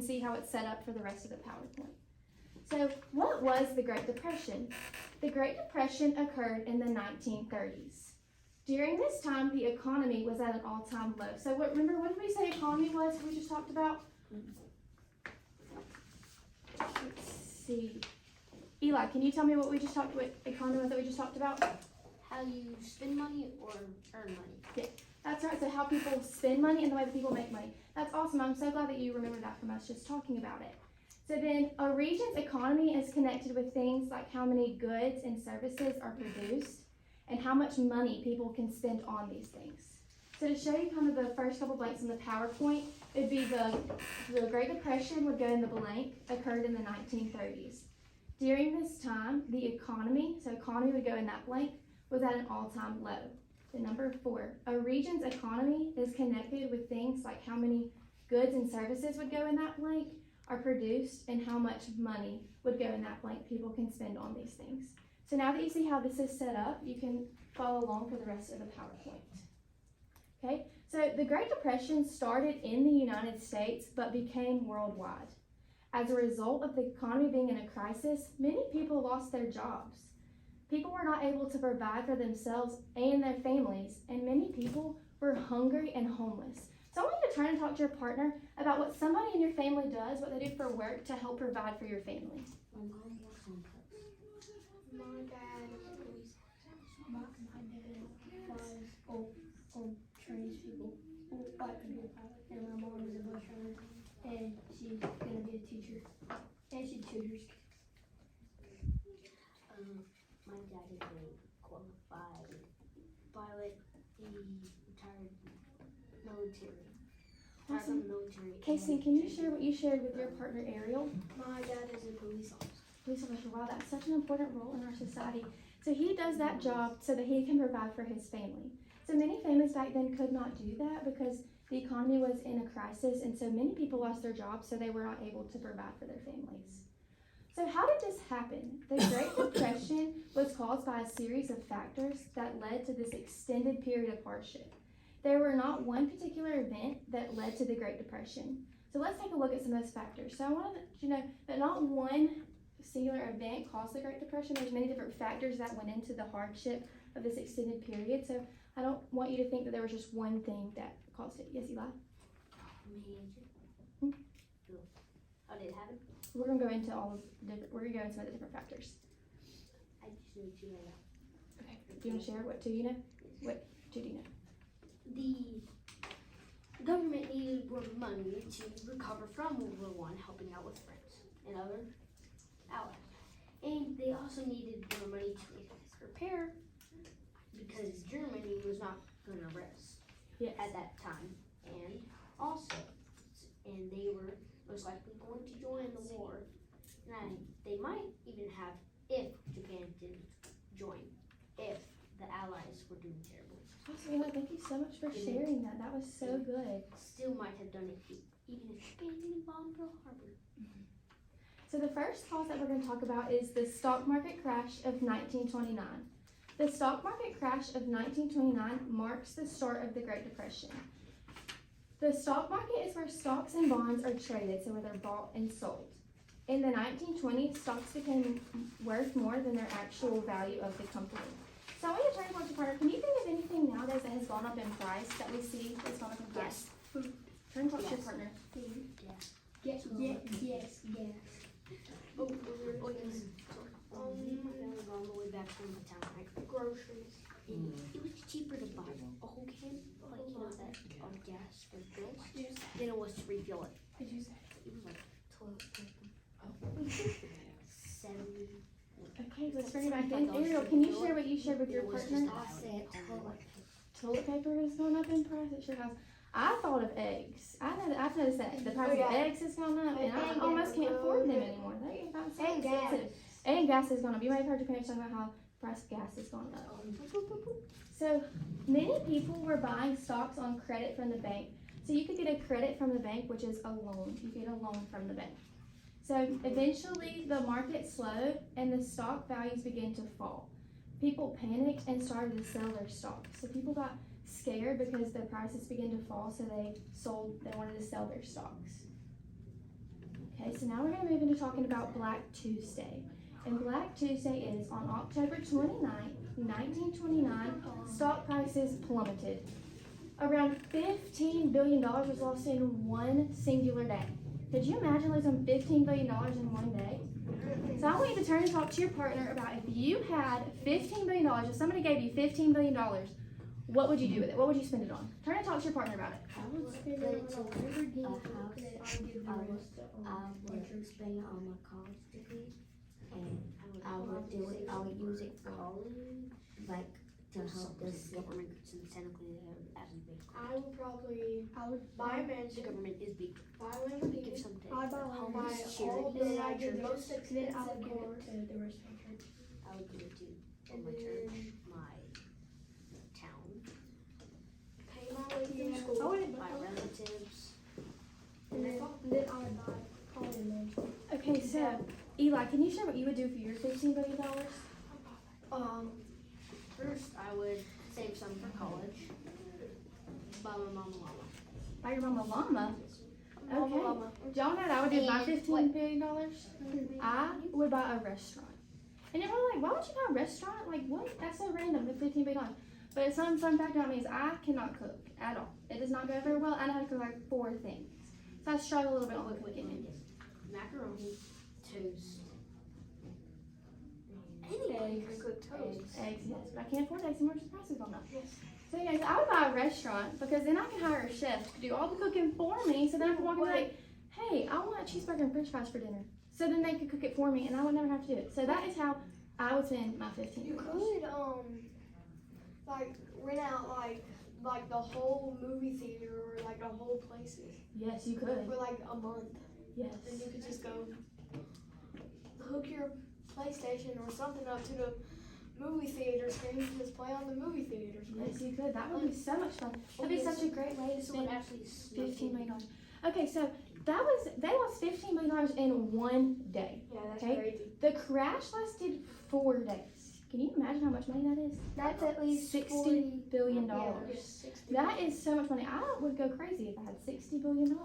can see how it's set up for the rest of the PowerPoint. So what was the Great Depression? The Great Depression occurred in the 1930s. During this time, the economy was at an all-time low. So remember, what did we say economy was we just talked about? Let's see. Eli, can you tell me what economy was that we just talked about? How you spend money or earn money. Yeah, that's right. So how people spend money and the way that people make money. That's awesome. I'm so glad that you remembered that from us just talking about it. So then a region's economy is connected with things like how many goods and services are produced and how much money people can spend on these things. So to show you kind of the first couple blanks in the PowerPoint, it would be the Great Depression would go in the blank, occurred in the 1930s. During this time, the economy would go in that blank, was at an all-time low. The number 4, a region's economy is connected with things like how many goods and services would go in that blank, are produced, and how much money would go in that blank people can spend on these things. So now that you see how this is set up, you can follow along for the rest of the PowerPoint. Okay, so the Great Depression started in the United States but became worldwide. As a result of the economy being in a crisis, many people lost their jobs. People were not able to provide for themselves and their families, and many people were hungry and homeless. So I want you to turn and talk to your partner about what somebody in your family does, what they do for work to help provide for your family. My mom works on trucks. My dad is a police officer. My dad flies trains people, white people pilot, and my mom is a bus driver, and she's gonna be a teacher, and she tutors. My dad is a qualified pilot. He retired military. Awesome. Casey, can you share what you shared with your partner Ariel? My dad is a police officer. Police officer, wow, that's such an important role in our society. So he does that job so that he can provide for his family. So many families back then could not do that because the economy was in a crisis, and so many people lost their jobs, so they were not able to provide for their families. So how did this happen? The Great Depression was caused by a series of factors that led to this extended period of hardship. There were not one particular event that led to the Great Depression. So let's take a look at some of those factors. So I want to let you know that not one singular event caused the Great Depression. There's many different factors that went into the hardship of this extended period. So I don't want you to think that there was just one thing that caused it. Yes, Eli? How did it happen? We're gonna go into we're gonna go into some of the different factors. I just know 2 right now. Okay. Do you want to share what 2 you know? What 2 do you know? The government needed more money to recover from World War I, helping out with France and other allies. And they also needed more money to repair because Germany was not going to rest at that time. And they were most likely going to join the war. And they might even have if Japan didn't join, if the Allies were doing terrible. Awesome, Eli, thank you so much for sharing that. That was so good. Still might have done it even if Japan didn't bomb Pearl Harbor. So the first cause that we're going to talk about is the stock market crash of 1929. The stock market crash of 1929 marks the start of the Great Depression. The stock market is where stocks and bonds are traded, so where they're bought and sold. In the 1920s, stocks became worth more than their actual value of the company. So I want you to turn to your partner. Can you think of anything nowadays that has gone up in price that we see that's gone up in price? Yes. Turn to your partner. Yes. Oh, yes. My family on the way back from the town, like groceries. And it was cheaper to buy a whole can, like that of gas for bills, than it was to refill it. Did you say? It was like toilet paper. 70. Okay, let's bring it back in. Ariel, can you share what you shared with your partner? I said Toilet paper has gone up in price. It sure has. I thought of eggs. I've noticed that the price of eggs has gone up, and I almost can't afford them anymore. They got so expensive. And gas has gone up. You might have heard your parents talking about how the price of gas has gone up. So many people were buying stocks on credit from the bank. So you could get a credit from the bank, which is a loan. You get a loan from the bank. So eventually the market slowed and the stock values began to fall. People panicked and started to sell their stocks. So people got scared because their prices began to fall, so they wanted to sell their stocks. Okay, so now we're going to move into talking about Black Tuesday. And Black Tuesday is on October 29th, 1929, stock prices plummeted. Around $15 billion was lost in one singular day. Could you imagine losing $15 billion in one day? So I want you to turn and talk to your partner about if you had $15 billion, if somebody gave you $15 billion, what would you do with it? What would you spend it on? Turn and talk to your partner about it. I would spend it on a house. I would spend it on my college degree, and I would use it for like to help this government, since technically they haven't been. I would buy a mansion. The government is big. Buy a Lamborghini. Give something. I'd buy homeless all charity. the Then the most church. expensive I would give cars. it to the rest of the church. I would give it to And my then church, my town, pay my way through Yeah. school. I wouldn't my buy relatives. and then I would buy probably a mansion. Okay, so Eli, can you share what you would do for your $15 billion? First, I would save some for college. Buy my mom a llama. Buy your mom a llama? Mama, Okay. mama. Y'all know what I would do with my And $15 billion? I would buy a restaurant. And you're probably like, why would you buy a restaurant? Like, what? That's so random with $15 billion. But it's some fun fact about me is I cannot cook at all. It does not go very well. I know how to cook like 4 things. So I struggle a little bit on the cooking. Macaroni, toast. Anybody can cook toast. Eggs, yes. But I can't afford eggs anymore because the prices gone up. Yes. So anyways, I would buy a restaurant because then I can hire a chef to do all the cooking for me. So then I can walk in and be like, hey, I want a cheeseburger and french fries for dinner. So then they could cook it for me and I would never have to do it. So that is how I would spend my $15 You billion. could like rent out like the whole movie theater or like the whole places Yes, you could. for like a month, Yes. and you could just go hook your PlayStation or something up to the movie theater screen and just play on the movie theater screen. Yes, you could. That would be so much fun. That'd be such a great way to Someone spend actually $15 million. Okay, so they lost $15 million in one day. Yeah, that's Okay. crazy. The crash lasted 4 days. Can you imagine how much money that is? That's at least $60 billion. Yeah, 60. That is so much money. I would go crazy if I had $60 billion.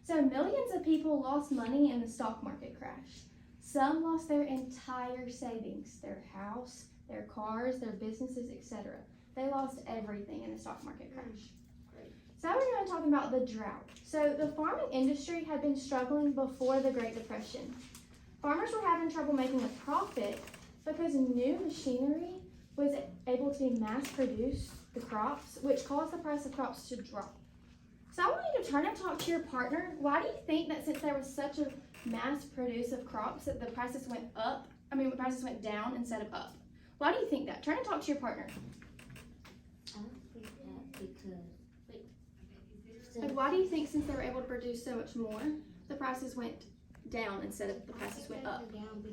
So millions of people lost money in the stock market crash. Some lost their entire savings, their house, their cars, their businesses, etc. They lost everything in the stock market crash. So now we're going to talk about the drought. So the farming industry had been struggling before the Great Depression. Farmers were having trouble making a profit because new machinery was able to be mass-produced the crops, which caused the price of crops to drop. So I want you to turn and talk to your partner. Why do you think that since there was such a mass produce of crops that the prices went up, the prices went down instead of up? Why do you think that? Turn and talk to your partner. I don't think that because Like, why do you think since they were able to produce so much more, the prices went down instead of the prices went up? down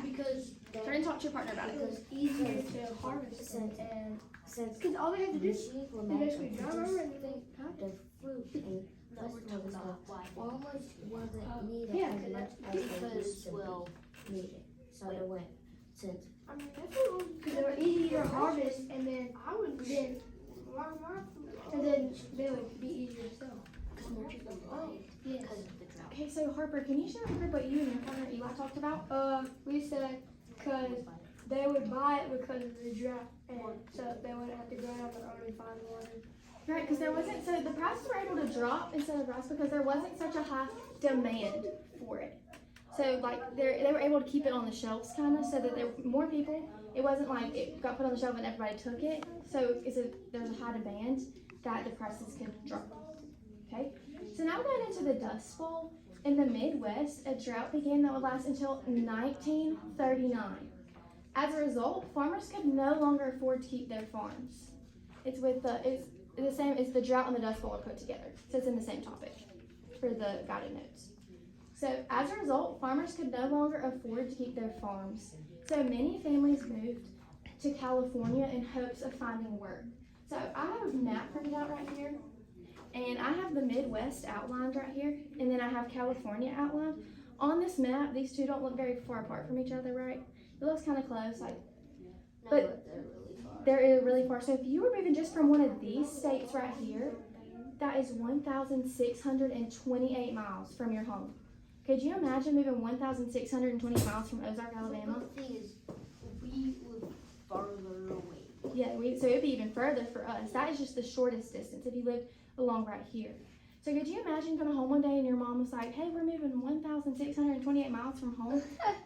Because Turn and talk to your partner about it. it's easier to harvest Since- and since because all they have to do is machines were they made basically to drive produce over and then the fruit and vegetables and stuff, farmers wasn't needed Yeah, as much as they Because, used to well, be needed. So they went since I mean because they were easier to harvest and then I would then and then they would be easier to sell. because more people died Yes. because of the drought. Okay, so Harper, can you share with me what you and your partner Eli talked about? We said because they would buy it because of the drought, and so they wouldn't have to go out their own and find water. Right, because there wasn't, so the prices were able to drop instead of rise because there wasn't such a high demand for it. So like they were able to keep it on the shelves kind of so that there were more people. It wasn't like it got put on the shelf and everybody took it. So there was a high demand that the prices could drop. Okay, so now we're going into the Dust Bowl. In the Midwest, a drought began that would last until 1939. As a result, farmers could no longer afford to keep their farms. It's the same as the drought and the Dust Bowl are put together. So it's in the same topic for the guided notes. So as a result, farmers could no longer afford to keep their farms. So many families moved to California in hopes of finding work. So I have a map printed out right here. And I have the Midwest outlined right here, and then I have California outlined. On this map, these two don't look very far apart from each other, right? It looks kind of close, like No, But- they're really far. they're really far. So if you were moving just from one of these states right here, that is 1,628 miles from your home. Could you imagine moving 1,620 miles from Ozark, Alabama? But the thing is, we live farther away. Yeah, so it'd be even further for us. That is just the shortest distance if you lived along right here. So could you imagine coming home one day and your mom was like, hey, we're moving 1,628 miles from home?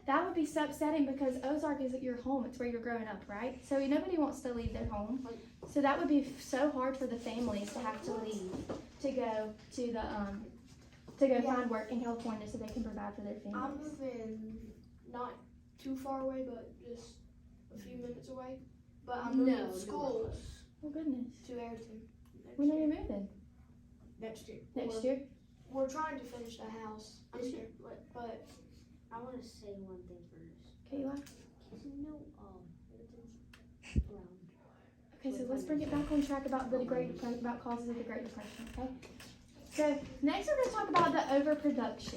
That would be so upsetting because Ozark isn't your home. It's where you're growing up, right? So nobody wants to leave their home. So that would be so hard for the families to have to leave to go to the find work in California so they can provide for their I'm families. moving not too far away, but just a few minutes away. But I'm moving schools Oh goodness. to Ayrton When are you moving? next year. Next year? We're trying to finish the house this year, but I want to say one thing first. Kayla? Cause you know, everything's around. Okay, so let's bring it back on track about about causes of the Great Depression, okay? So next we're going to talk about the overproduction.